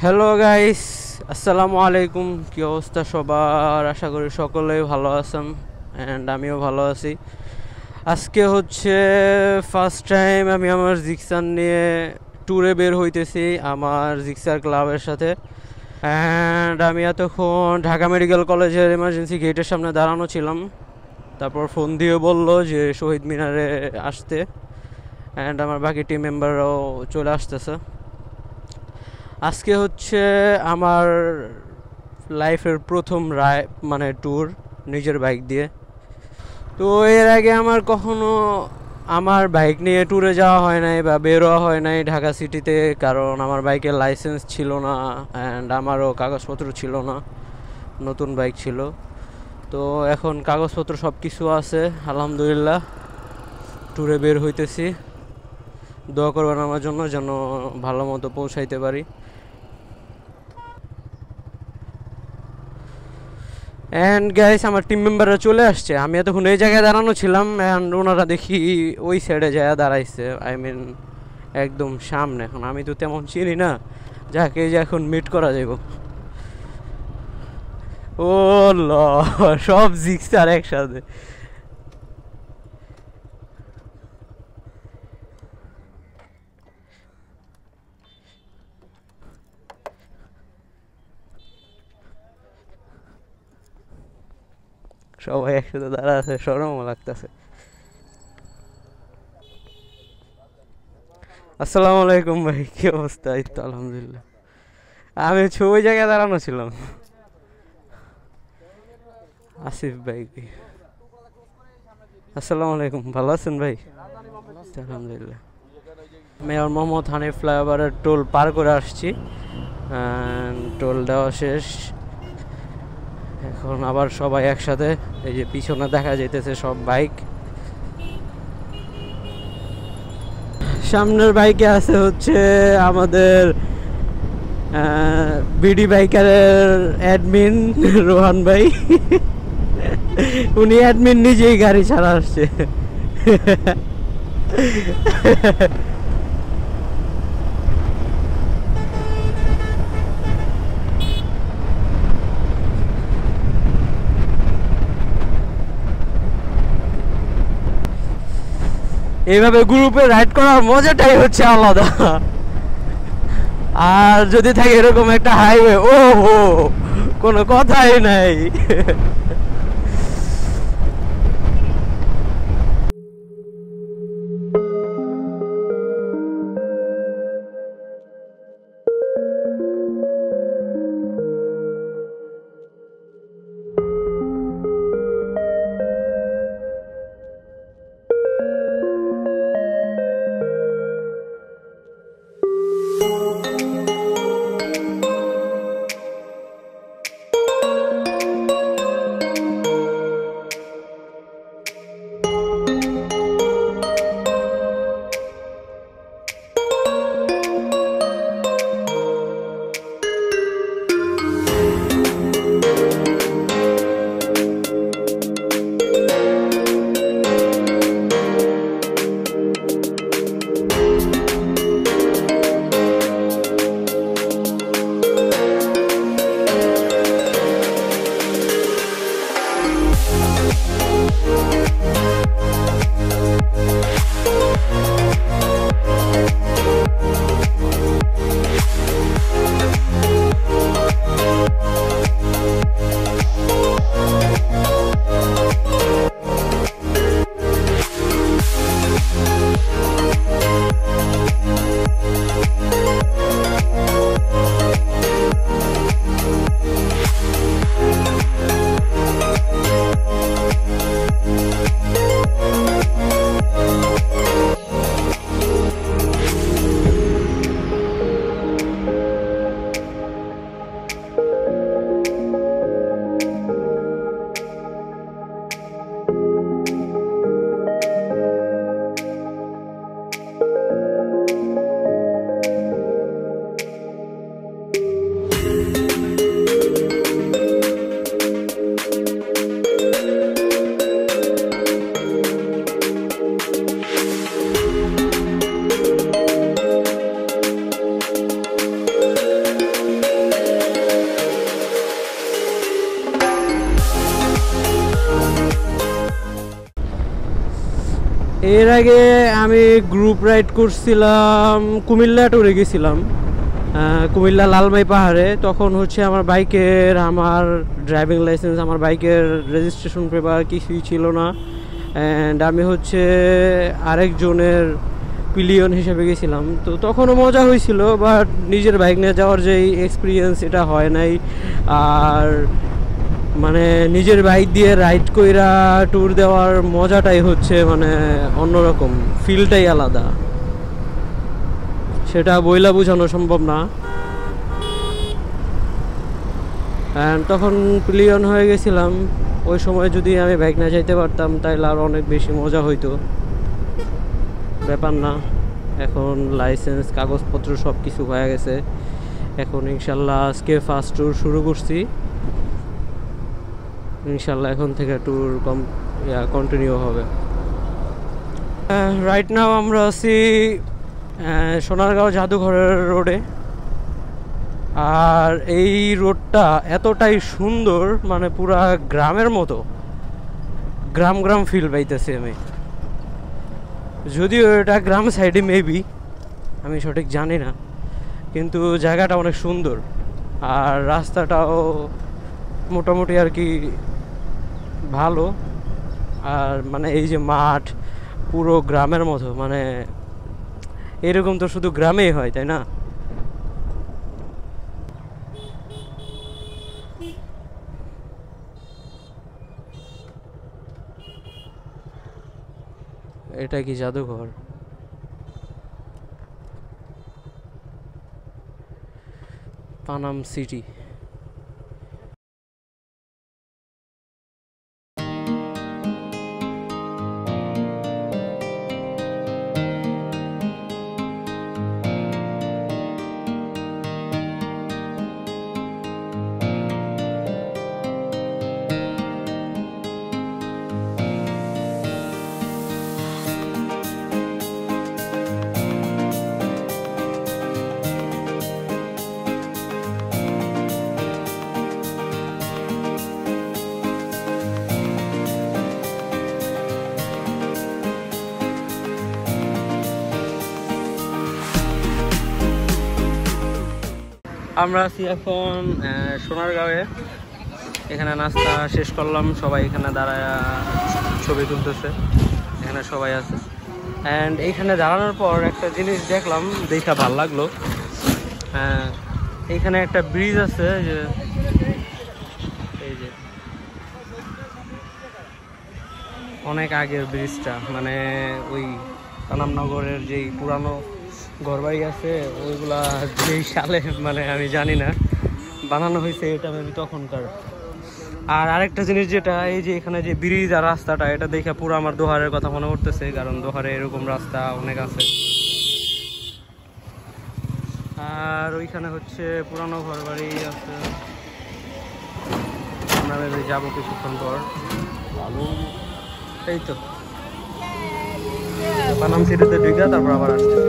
Hello guys, আসসালামু আলাইকুম। কি অবস্থা সবার? আশা করি সকলেই ভালো আছেন অ্যান্ড আমিও ভালো আছি। আজকে হচ্ছে ফার্স্ট টাইম আমি আমার জিক্সার নিয়ে ট্যুরে বের হইতেছি আমার জিক্সার ক্লাবের সাথে। অ্যান্ড আমি এতক্ষণ ঢাকা মেডিকেল কলেজের এমার্জেন্সি গেটের সামনে দাঁড়ানো ছিলাম। তারপর ফোন দিয়ে বলল যে শহীদ মিনারে আসতে, অ্যান্ড আমার বাকি টিম মেম্বাররাও চলে আসতেছে। আজকে হচ্ছে আমার লাইফের প্রথম মানে ট্যুর নিজের বাইক দিয়ে। তো এর আগে আমার কখনো আমার বাইক নিয়ে ট্যুরে যাওয়া হয় নাই বা বেরোয়া হয় নাই ঢাকা সিটিতে, কারণ আমার বাইকের লাইসেন্স ছিল না অ্যান্ড আমারও কাগজপত্র ছিল না, নতুন বাইক ছিল। তো এখন কাগজপত্র সব কিছু আছে আলহামদুলিল্লাহ। ট্যুরে বের হইতেছি, দোয়া করবেন আমার জন্য যেন ভালো মতো পৌঁছাইতে পারি। অ্যান্ড গাইস, আমার টিম মেম্বাররা চলে আসছে। আমি এতক্ষণ এই জায়গায় দাঁড়ানো ছিলাম অ্যান্ড ওনারা দেখি ওই সাইডে জায়গা দাঁড়াইছে, আই মিন একদম সামনে। এখন আমি তো তেমন চিনি না যাকে যে এখন মিট করা যাইব। ও ল, সব জিক্সার একসাথে। সবাই একসাথে দাঁড়া আছে, সরমও লাগতেছে। আসসালামু আলাইকুম ভাই, কি অবস্থা? এই তো আলহামদুলিল্লাহ। আমি হচ্ছে ওই জায়গায় দাঁড়ানো ছিলাম। আসিফ ভাই, আসসালামু আলাইকুম, ভালো আছেন ভাই? আলহামদুলিল্লাহ। মেয়র মোহাম্মদ হানিফ ফ্লাইওভারের টোল পার করে আসছি, টোল দেওয়া শেষ। এখন আবার সবাই একসাথে, এই যে পিছনে দেখা যাইতেছে সব বাইক। সামনের বাইকে আছে হচ্ছে আমাদের বিডি বাইকারের অ্যাডমিন রোহান ভাই। উনি অ্যাডমিন নিজেই গাড়ি ছাড়া আসছে। এইভাবে গ্রুপে রাইড করার মজাটাই হচ্ছে আলাদা। আর যদি থাকে এরকম একটা হাইওয়ে, ও হো, কোনো কথাই নাই। এর আগে আমি গ্রুপ রাইড করছিলাম, কুমিল্লা ট্যুরে গেছিলাম, কুমিল্লা লালমাই পাহাড়ে। তখন হচ্ছে আমার বাইকের, আমার ড্রাইভিং লাইসেন্স, আমার বাইকের রেজিস্ট্রেশন পেপার কিছুই ছিল না। অ্যান্ড আমি হচ্ছে আরেকজনের পিলিয়ন হিসেবে গেছিলাম। তো তখনও মজা হয়েছিল, বাট নিজের বাইক নিয়ে যাওয়ার যে এক্সপিরিয়েন্স এটা হয় নাই। আর মানে নিজের বাইক দিয়ে রাইড কইরা ট্যুর দেওয়ার মজাটাই হচ্ছে মানে অন্যরকম, ফিলটাই আলাদা, সেটা বইলা বোঝানো সম্ভব না। অ্যান্ড তখন পিলিয়ন হয়ে গেছিলাম। ওই সময় যদি আমি বাইক না যাইতে পারতাম তাহলে আরও অনেক বেশি মজা হইতো। ব্যাপার না, এখন লাইসেন্স কাগজপত্র সব কিছু হয়ে গেছে। এখন ইনশাল্লাহ আজকে ফার্স্ট ট্যুর শুরু করছি। ইনশাল্লাহ এখন থেকে ট্যুর কন্টিনিউ হবে। রাইট নাও আমরা আছি সোনারগাঁও জাদুঘরের রোডে। আর এই রোডটা এতটাই সুন্দর, মানে পুরা গ্রামের মতো, গ্রাম গ্রাম ফিল পাইতেছি আমি। যদিও এটা গ্রাম সাইডে মেবি, আমি সঠিক জানি না, কিন্তু জায়গাটা অনেক সুন্দর। আর রাস্তাটাও মোটামুটি আর কি ভালো। আর মানে এই যে মাঠ, পুরো গ্রামের মতো, মানে এরকম তো শুধু গ্রামেই হয়, তাই না? এটা কি জাদুঘর? পানাম সিটি। আমরা আছি এখন সোনারগাঁওয়ে। এখানে নাস্তা শেষ করলাম, সবাই এখানে দাঁড়ায় ছবি তুলতেছে, এখানে সবাই আছে। অ্যান্ড এইখানে দাঁড়ানোর পর একটা জিনিস দেখলাম, দেখা ভাল লাগলো। এইখানে একটা ব্রিজ আছে, যে এই যে অনেক আগের ব্রিজটা, মানে ওই পানামনগরের যেই পুরানো ঘরবাড়ি আছে ওইগুলা যেই সালে, মানে আমি জানি না, বানানো হয়েছে এটা আমি তখনকার। আর আরেকটা জিনিস যেটা, এই যে এখানে যে ব্রিজ আর রাস্তাটা, এটা দেখে পুরো আমার দোহারের কথা মনে করতেছে, কারণ দোহারে এরকম রাস্তা অনেক আছে। আর ওইখানে হচ্ছে পুরানো ঘরবাড়ি আছে, আমরা যাবো কিছুক্ষণ পর। এই তো পানাম সিটিতে ঢুকে তারপর আবার আসছে।